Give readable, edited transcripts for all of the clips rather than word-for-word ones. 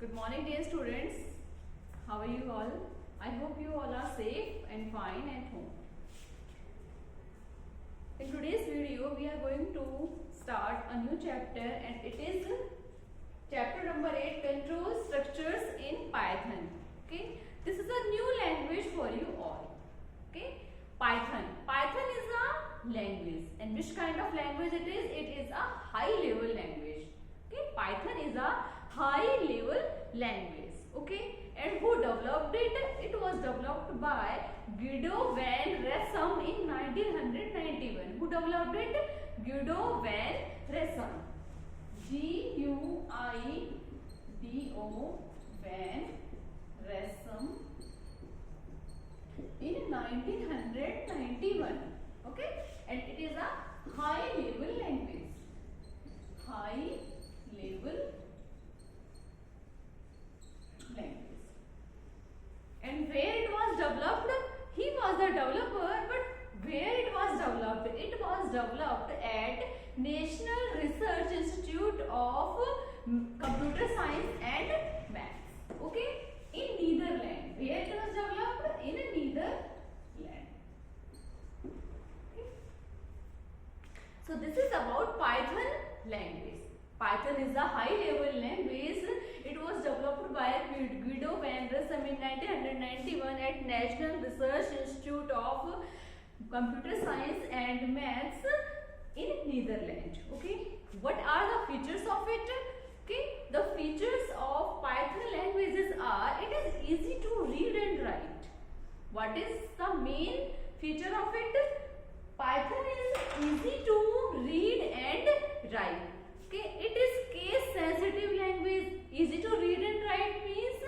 Good morning, dear students. How are you all? I hope you all are safe and fine at home. In today's video, we are going to start a new chapter, and it is chapter number 8, Control Structures in Python. Okay, this is a new language for you all. Okay, Python. Python is a language, and which kind of language it is? It is a high-level language. Okay, Python is a high-level language. Okay, and who developed it? It was developed by Guido van Rossum in 1991. Who developed it? Guido van Rossum. Guido van Rossum in 1991. Okay, and it is a high-level language. High-level language. And where it was developed? He was the developer, but where it was developed? It was developed at National Research Institute of Computer Science and Maths. Okay, in Netherlands. Where it was developed? In Netherlands. Okay. So this is about Python language. Python is a high-level language. It was developed by Guido van Rossum in 1991 at National Research Institute of Computer Science and Maths in Netherlands. Okay, what are the features of it? Okay, the features of Python languages are: it is easy to read and write. What is the main feature of it? Python is easy to read and write. Okay, it is case sensitive language. Easy to read and write means,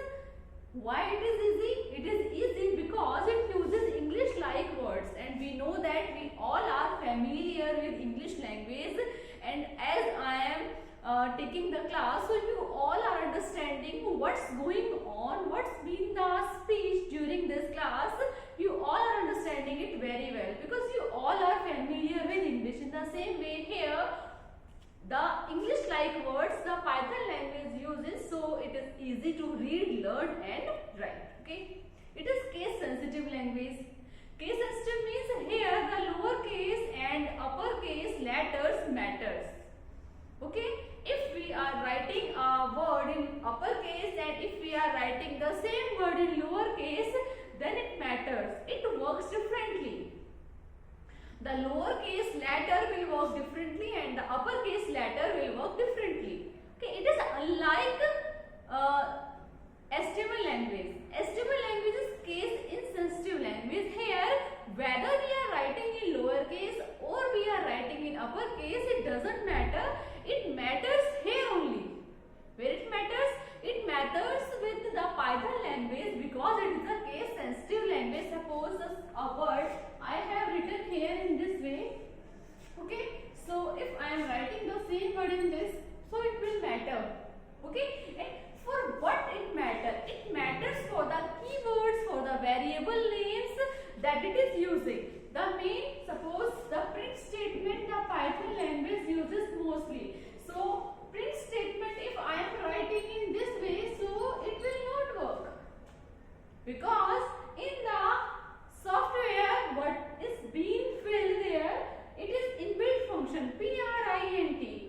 why it is easy? It is easy because it uses English like words, and we know that we all are familiar with English language, and as I am taking the class, so you all are understanding what's going on, what's been the speech during this class. You all are understanding it very well because you all are familiar with English. In the same way here, the English like words the Python language uses, so it is easy to read, learn and write. Okay, it is case sensitive language. Case sensitive means here the lowercase and uppercase letters matters. Okay, if we are writing a word in uppercase and if we are writing the same word in lowercase, then it matters. It works differently. The lowercase letter will work differently and the uppercase letter will work differently. Okay, it is unlike HTML language. HTML language is case insensitive language. Here, whether we are writing in lowercase or we are writing in uppercase, it doesn't matter. It matters here only. Where it matters? It matters with the Python language because it is a case sensitive language. Suppose a word I have written here in this way. Okay, so if I am writing the same word in this, so it will matter. Okay, and for what it matters? It matters for the keywords, for the variable names that it is using. The main, suppose the print statement the Python language uses mostly. So print statement, if I am writing in this way, so it will not work because in the software what is being filled there, it is inbuilt function print.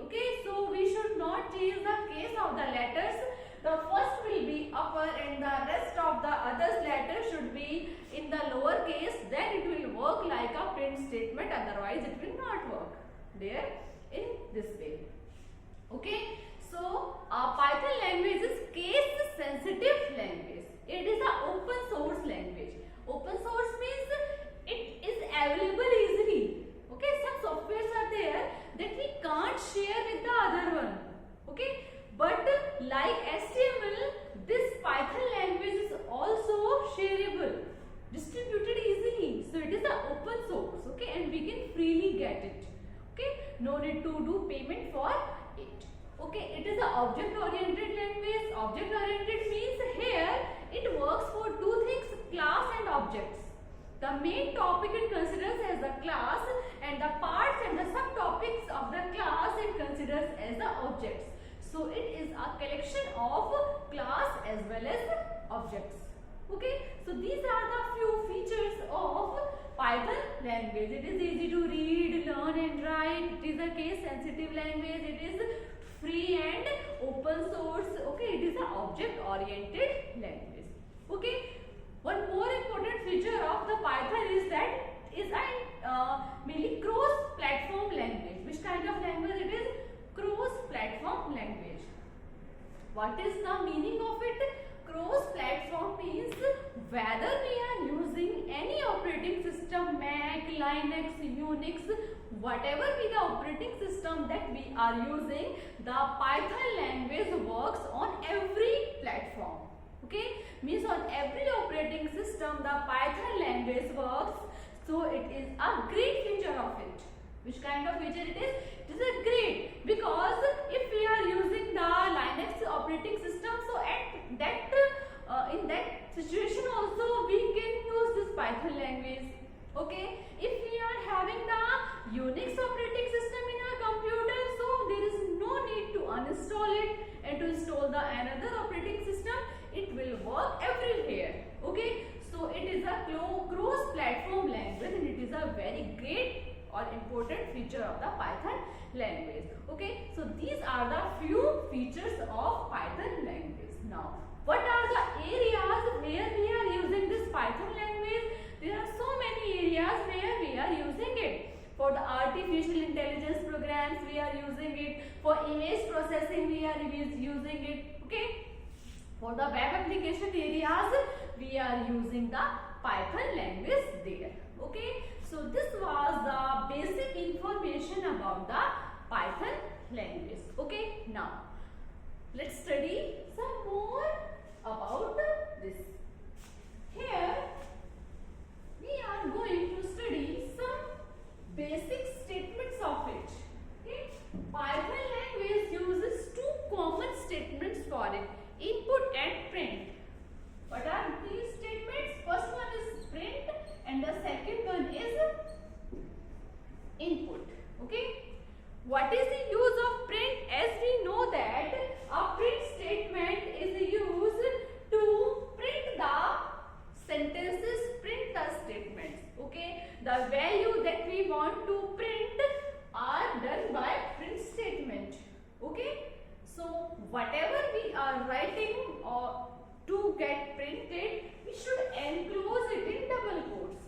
Okay, so we should not change the case of the letters. The first will be upper and the rest of the others letters should be in the lower case. Then it will work like a print statement, otherwise it will not work there in this way. Okay, so Python language is case sensitive language. It is an open source language. Open source means it is available easily. Okay, some softwares are there that we can't share with the other one. Okay, but like HTML, this Python language is also shareable, distributed easily. So it is an open source. Okay, and we can freely get it. Okay, no need to do payment for it. Okay, it is an object oriented language. Object oriented means here it works for two things, class and objects. The main topic it considers as the class, and the parts and the subtopics of the class it considers as the objects. So it is a collection of class as well as objects. Okay, so these are the few features of Python language. It is easy to read, learn and write. It is a case sensitive language. It is free and open source. Okay, it is an object oriented language. Okay, one more important feature of the Python is that is a mainly cross platform language. Which kind of language it is? Cross platform language. What is the meaning of it? Cross platform means whether we are using any operating system, Mac, Linux, Unix, whatever be the operating system that we are using, the Python language works on every platform. Okay, means on every operating system the Python language works. So it is a great feature of it. Which kind of feature it is? It is a great, because if we are using the Linux operating system, so at that in that situation also we can use this Python language. Okay, if we are having the Unix operating system in our computer, so there is no need to uninstall it and to install the another operating system. It will work everywhere. Okay, so it is a cross platform language and it is a very great or important feature of the Python language. Okay, so these are the few features of Python language. Now, what are the areas where we are using this Python language? There are so many areas where we are using it. For the artificial intelligence programs, we are using it. For image processing, we are using it. Okay, for the web application areas, we are using the Python language there. Okay, so this was the basic information about the Python language. Okay, now let's study some more about this. Here we are going to study some basic statements of it. Okay, Python language uses two common statements for it: input and print. What are these statements? First one is print and the second one is input. Okay, what is the use of print? As we know that a print statement is used to print the sentences, print the statements. Okay, the value that we want to print are done by print statement. Okay, so whatever we are writing or to get printed, we should enclose it in double quotes.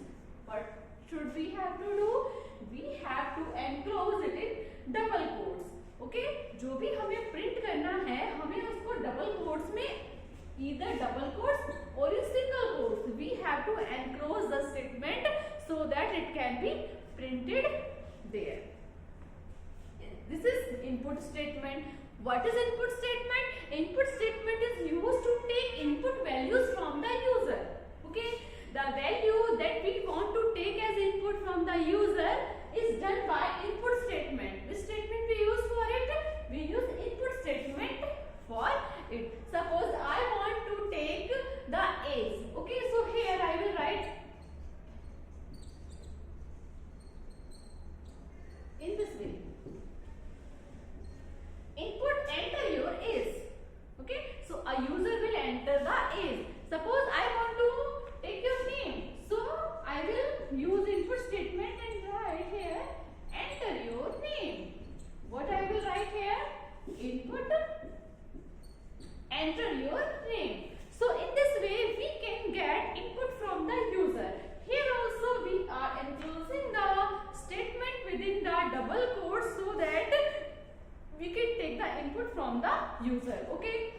What should we have to do? We have to enclose it in double quotes. Okay, जो भी हमें print करना है, हमें उसको double quotes में, either double quotes or in single quotes, we have to enclose the statement so that it can be printed there. This is input statement. What is input statement? Input statement is used to take input values from the user. Okay, the value that we want to take as input from the user is done by input statement. Which statement we use for it? We use input statement for it. Suppose I want to take the age. Okay, so here I will write in this way. Input, enter your age. Okay, so a user will enter the age. Suppose I want to take your name, so I will use input statement and write here enter your name. What I will write here? Input, enter your name. So in this way we can get input from the user. Here also we are enclosing the statement within the double quotes so that we can take the input from the user. Okay,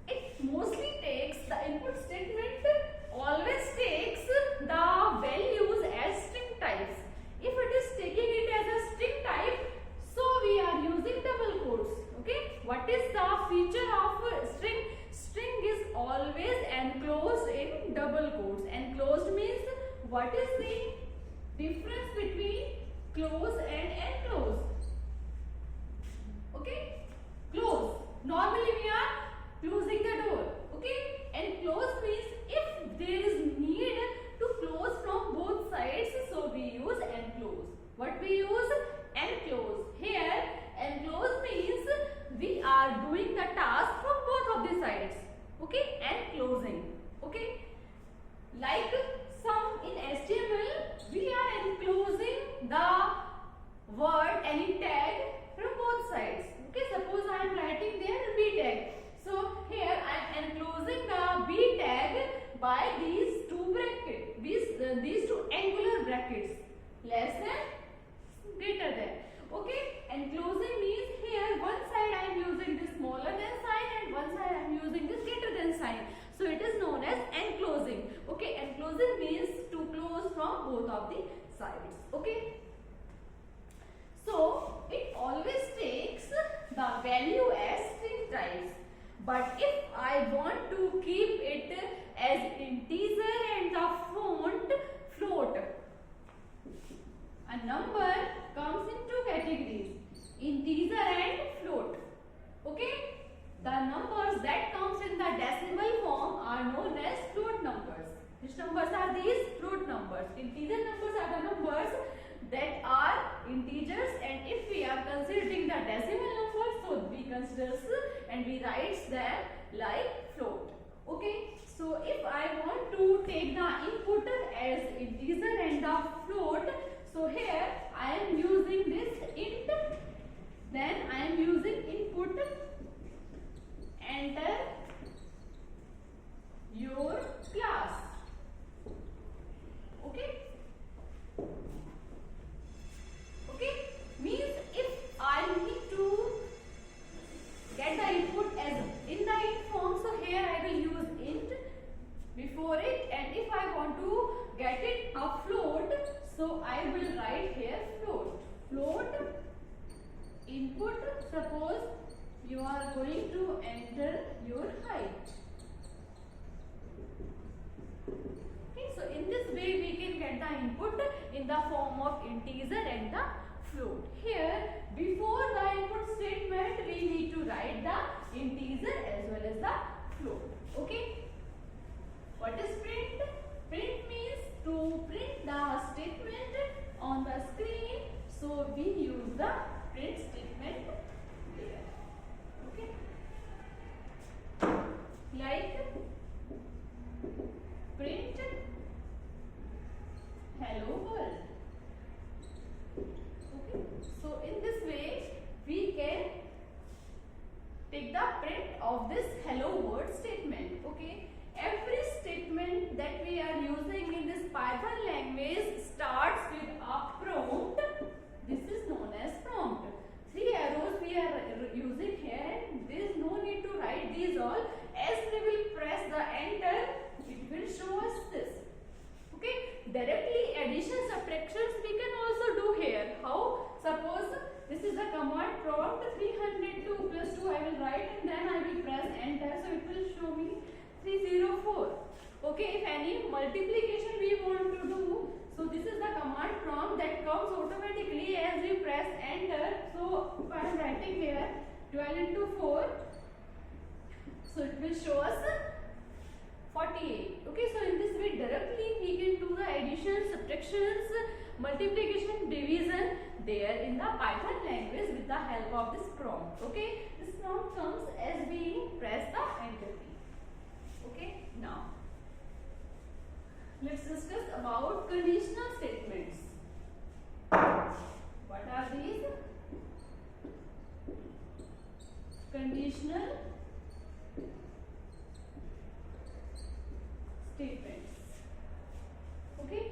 it mostly takes the input statement always takes the values as string types. If it is taking it as a string type, so we are using double quotes. Okay, what is the feature of string? String is always enclosed in double quotes. Enclosed means what is the difference between close and enclose? Okay, close. Normally we are closing the door. Okay, and close means if there is need to close from both sides, so we use enclose. What we use? Enclose. Here enclose means we Okay, like some in HTML we are enclosing the word any tag from both sides. Okay, suppose I am writing there B tag, so here I am enclosing the B tag by these two brackets, these two angular brackets, less than, greater than. Okay, enclosing means here one side I am using this smaller than sign and one side I am using this greater than sign, so it is known as enclosing. Okay, enclosing means to close from both of the sides. Okay, so it always takes the value as string types, but if I want to keep it as integer and the font float, a number comes in two categories, integer and float. Okay, the numbers that comes in the decimal form are known as float numbers. Which numbers are these? Float numbers. Integer numbers are the numbers that are integers, and if we are considering the decimal numbers, so we consider and we write them like float. Okay, so if I want to take the input as integer and the float, so here I am using this int, then I am using input, enter your class. Okay, okay, means if I need to get the input as in the int form, so here I will use int before it, and if I want to get it a float, so I will write here float. Float input, suppose you are going to enter your height. Okay, so in this way we can get the input in the form of integer and the float. Here before the input statement we need to write the integer as well as the float. Okay, what is print? Print means to print the statement on the screen, so we use the print statement there. Okay, like print hello world. Okay, so in this way we can take the print of this hello world statement. Okay, every statement that we are using in this Python language starts with a prompt. This is known as prompt. Three arrows we are using here, and there is no need to write these all. As we will press the enter, it will show us this. Okay, directly addition subtractions we can also do here. How? Suppose this is the command prompt 302 plus 2 I will write, and then I will press enter, so it will show me 304. Okay, if any multiplication we want to do, so this is the command prompt that comes automatically as we press enter. So if I am writing here 12 into 4, so it will show us 48. Okay, so in this way directly we can do the addition, subtractions, multiplication, division there in the Python language with the help of this prompt. Okay, this prompt comes as we press the enter key. Okay, now let's discuss about conditional statements. What are these? Conditional statements. Okay,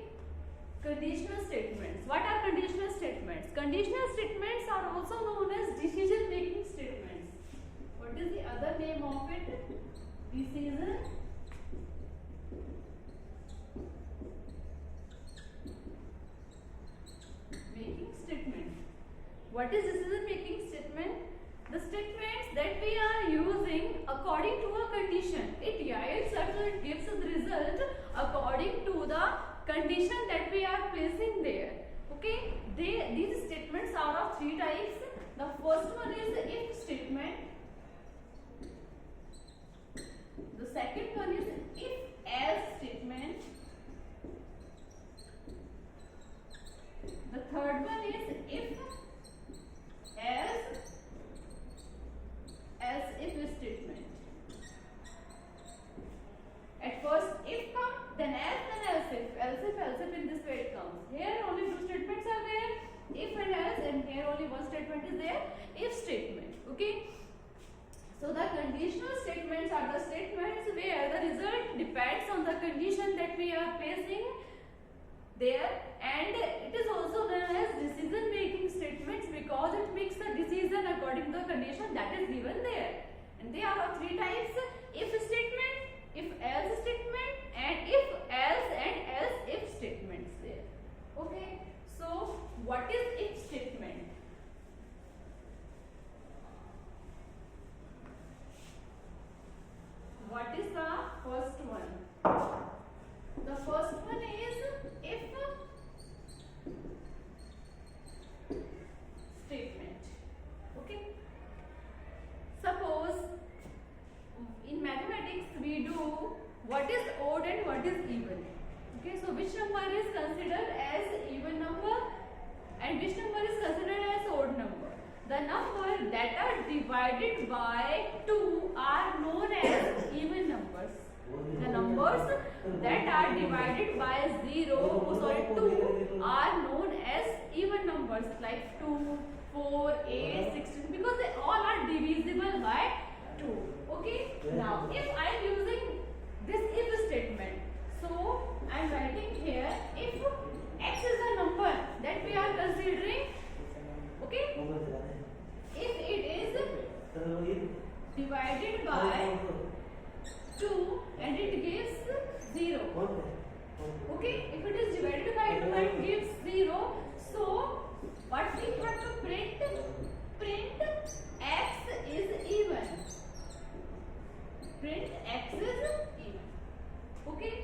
conditional statements. What are conditional statements? Conditional statements are also known as decision making statements. What is the other name of it? Decision making statement. What is decision making statement? The statements that we are using according to a condition. It yields or it gives us the result according to the condition that we are placing there. Okay, these statements are of three types. The first one is the if statement. The second one is if else statement. The third one is if else if statement. At first conditional statements are the statements where the result depends on the condition that we are placing there, and it is also known as decision making statements because it makes the decision according to the condition that is given there. And there are three types: if statement, if else statement, and if else and else if statements there. Okay, so what is if statement? What is the first one? The first one is if statement. Okay, suppose in mathematics we do what is odd and what is even. Okay, so which number is considered as even number and which number is considered as odd number? The number that are divided by 2 are known as even numbers. The numbers that are divided by 2 are known as even numbers, like 2, 4, 8, 16, because they all are divisible by 2. Okay, now if I am using this if statement, so I am writing here if x is a number that we are considering. Okay, if it is divided by 2 and it gives 0. Okay, if it is divided by 2 and gives 0, so what we have to print x is even. Print x is even. Okay,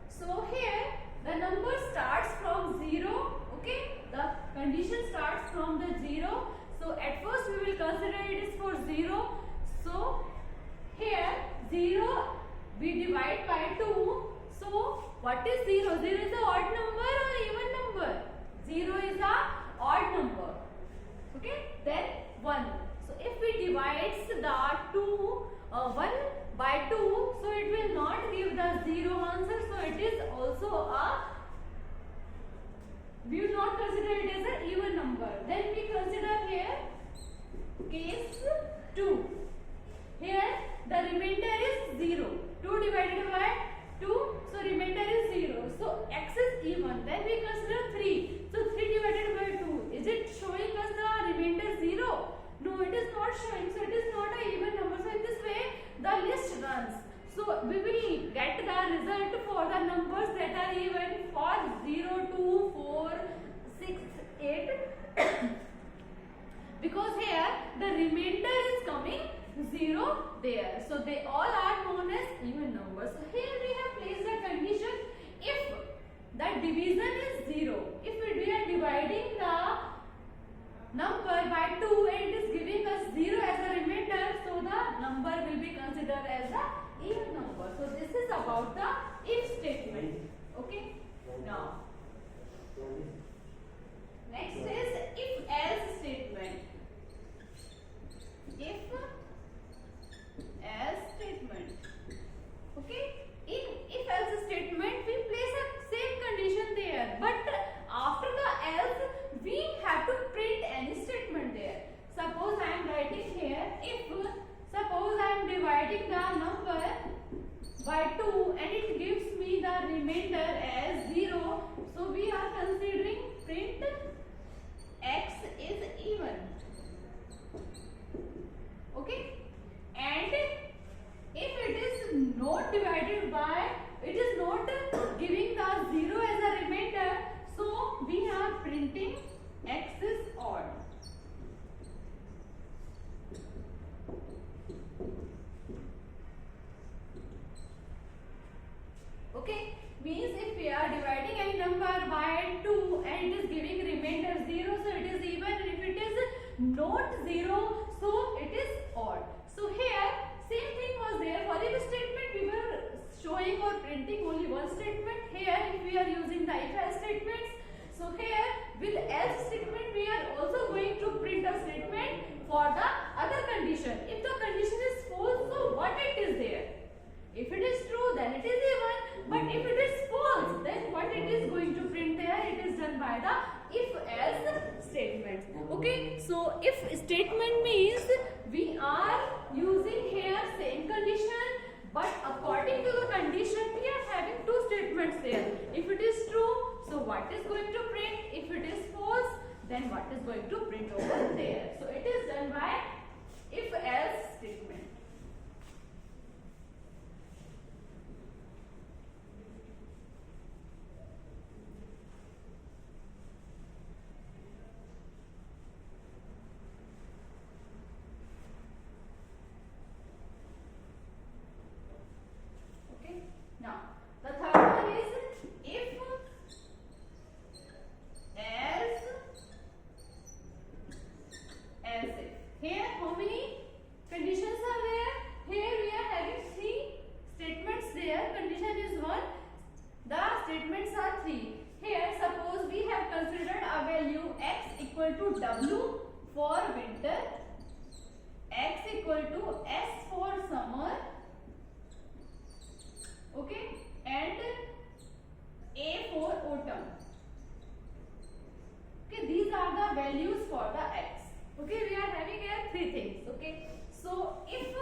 so here the number starts from 0. Okay, the condition starts from the 0. So at first we will consider it is for 0. So here 0 we divide by 2. So what is 0? 0 is the odd number or even number? 0 is the odd number. Okay, then 1. So if we divide the 1 by 2, so it will not give the 0 answer. So it is also we will not consider it as an even number. Then we consider here case 2. Here the remainder is 0. 2 divided by 2, so remainder is 0. So x is even. Then we consider 3. So 3 divided by 2. Is it showing us the remainder 0? No, it is not showing. So it is not an even number. So in this way the list runs. So we will get the result for the numbers that are even for 0, 2, 4, 6, 8 because here the remainder is coming 0 there. So they all are known as even numbers. So here we have placed a condition if the division is 0. If we are dividing the number by 2 and it is giving us 0 as a remainder, so the number will be considered as a even number. So this is about the if statement. Okay, now next is if else statement. If else statement. Okay, in if else statement we place a same condition there, but after the else we have to print any statement there. Suppose I am writing here if suppose I am dividing the number by 2 and it gives me the remainder as 0. So we are considering print x is even. Okay, and if it is not divided by, it is not giving the 0 as a remainder, so we are printing x is odd. Okay, means if we are dividing any number by 2 and it is giving remainder 0, so it is even. If it is not 0, so it is odd. So here same thing was there for if statement. We were showing is going to print over there. So it is done by if else statement. Okay. Now the third one is if else if. Here how many conditions are there? Here we are having three statements there. Condition is one. The statements are three. Here suppose we have considered a value x equal to w for winter, x equal to s for summer, okay, and a for autumn. Okay, these are the values for the x. Okay, we are having here three things. Okay, so if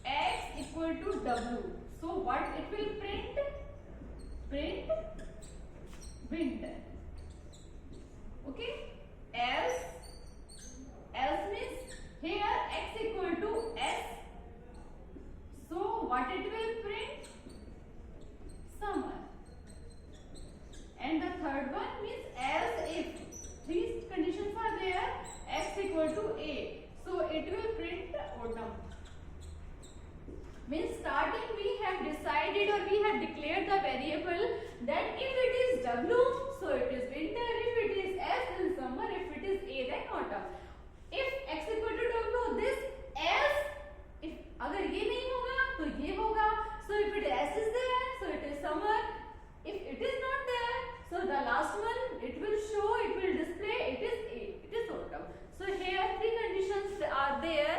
x equal to w, so what it will print? Print winter. Okay, else means here x equal to s, so what it will print? Summer. And the third one means else if. These conditions are there, x equal to a, so it will print autumn. Means starting we have decided or we have declared the variable that if it is w, so it is winter, if it is s, then summer, if it is a, then autumn. If x equal to w, this else, if अगर ये नहीं होगा तो ये होगा, so if it s is there, so it is summer, if it is not there, so the last one it will show, it will display, it is a, it is autumn. So here three conditions are there.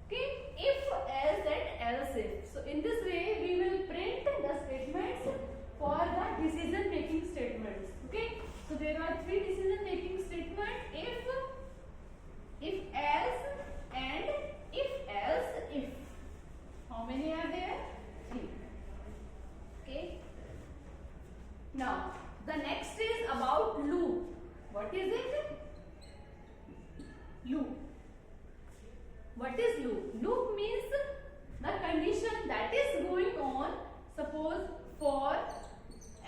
Okay, if else and else if. So in this way we will print the statements for the decision making statements. Okay, so there are three decision making statements: if else, and if else if. How many are there? Three. Okay. Now the next is about loop. What is it? Loop. What is loop? Loop means the condition that is going on. Suppose for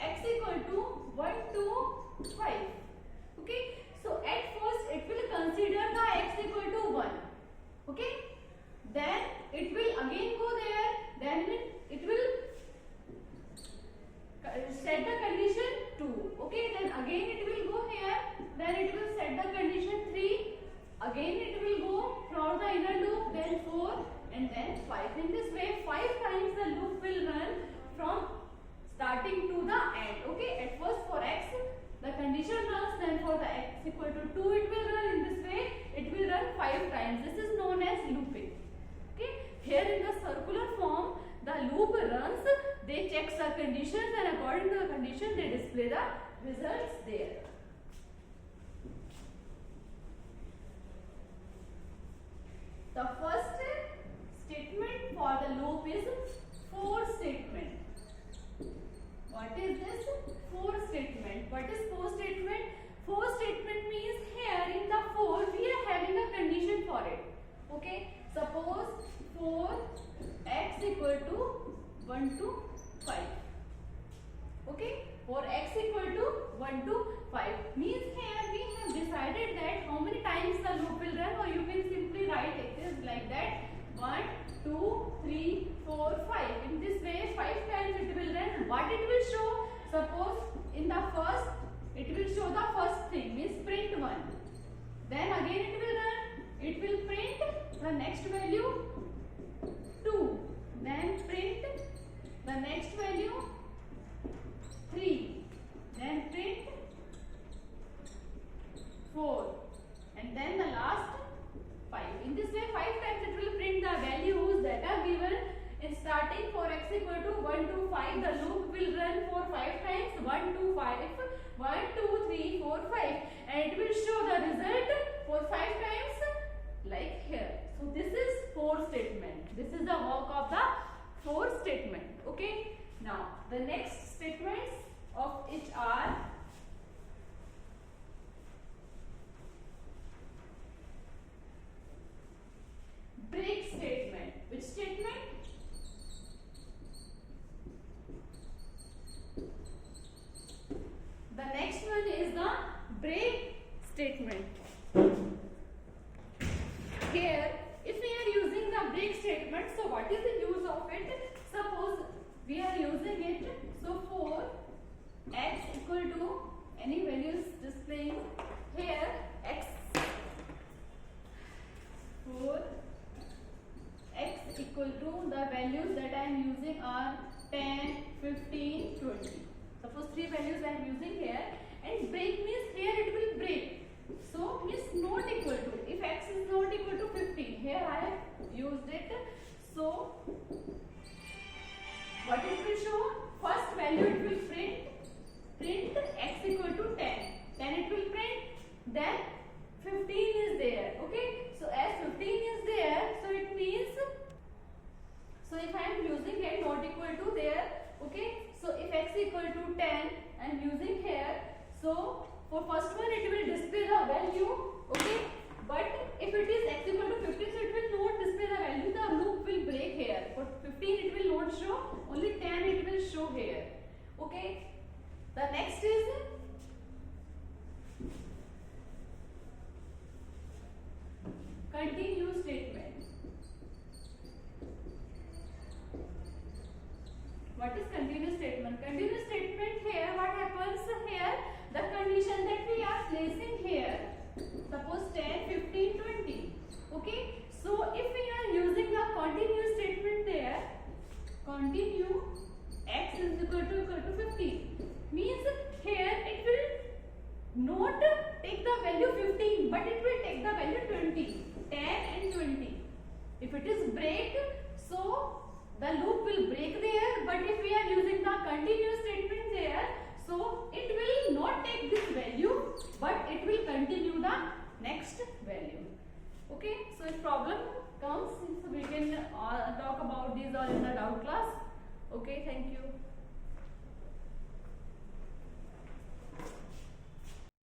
x equal to 1 to 5. Okay. So at first it will consider the x equal to 1. Okay. Then it will again go there. Then it will set the condition 2. Okay. Then again it will go here. Then it will set the condition 3. Again it will go for the inner loop, then 4 and then 5. In this way 5 times the loop will run from starting to the end. Okay, at first for x the condition runs, then for the x equal to 2 it will run. In this way it will run 5 times. This is known as looping. Okay, here in the circular form the loop runs, they check the conditions and according to the condition they display the results there. The first statement for the loop is for statement. What is this? For statement. What is for statement? For statement means here in the for we are having a condition for it. Okay. Suppose for x equal to 1 to 5. Okay. For x equal to 1 to 5 means here we have decided that how many times the loop will run, or you can simply write it is like that 1, 2, 3, 4, 5. In this way 5 times it will run. What it will show? Suppose in the first it will show the first thing means print 1. Then again it will run. It will print the next value 2. Then print the next value 3. Then print 4. And then the last 5. In this way 5 times it will print the values that are given. In starting for x equal to 1 to 5, the loop will run for 5 times 1 to 5. 1, 2, 3, 4, 5. And it will show the result for 5 times like here. So this is for statement. This is the work of the for statement. Okay. Now the next statements of it are So what is the use of it? Suppose we are using it, so for x equal to any values displaying here x, for x equal to the values that I am using are 10, 15, 20. Suppose three values I am using here, and break means here it will break. So means not equal to. If x is not equal to 15, here I have used it. So what it will show? First value it will print x equal to 10. Then it will print. Then 15 is there. Okay. So as 15 is there, so it means. So if I am using here not equal to there. Okay. So if x equal to 10, I am using here. So for first one it will display the value, okay, but if it is x equal to 15, so it will not display the value, the loop will break here. For 15 it will not show, only 10 it will show here, okay. The next is continue statement. What is continuous statement? Continuous statement here, what happens here? The condition that we are placing here, suppose 10, 15, 20. Okay. So if we are using the continuous statement there, continue x is equal to 15, means here it will not take the value 15, but it will take the value 20, 10 and 20. If it is break, so the loop will break there, but if we are using the continuous statement there, so it will not take this value, but it will continue the next value. Okay, so if problem comes, so we can talk about these all in the doubt class. Okay, thank you.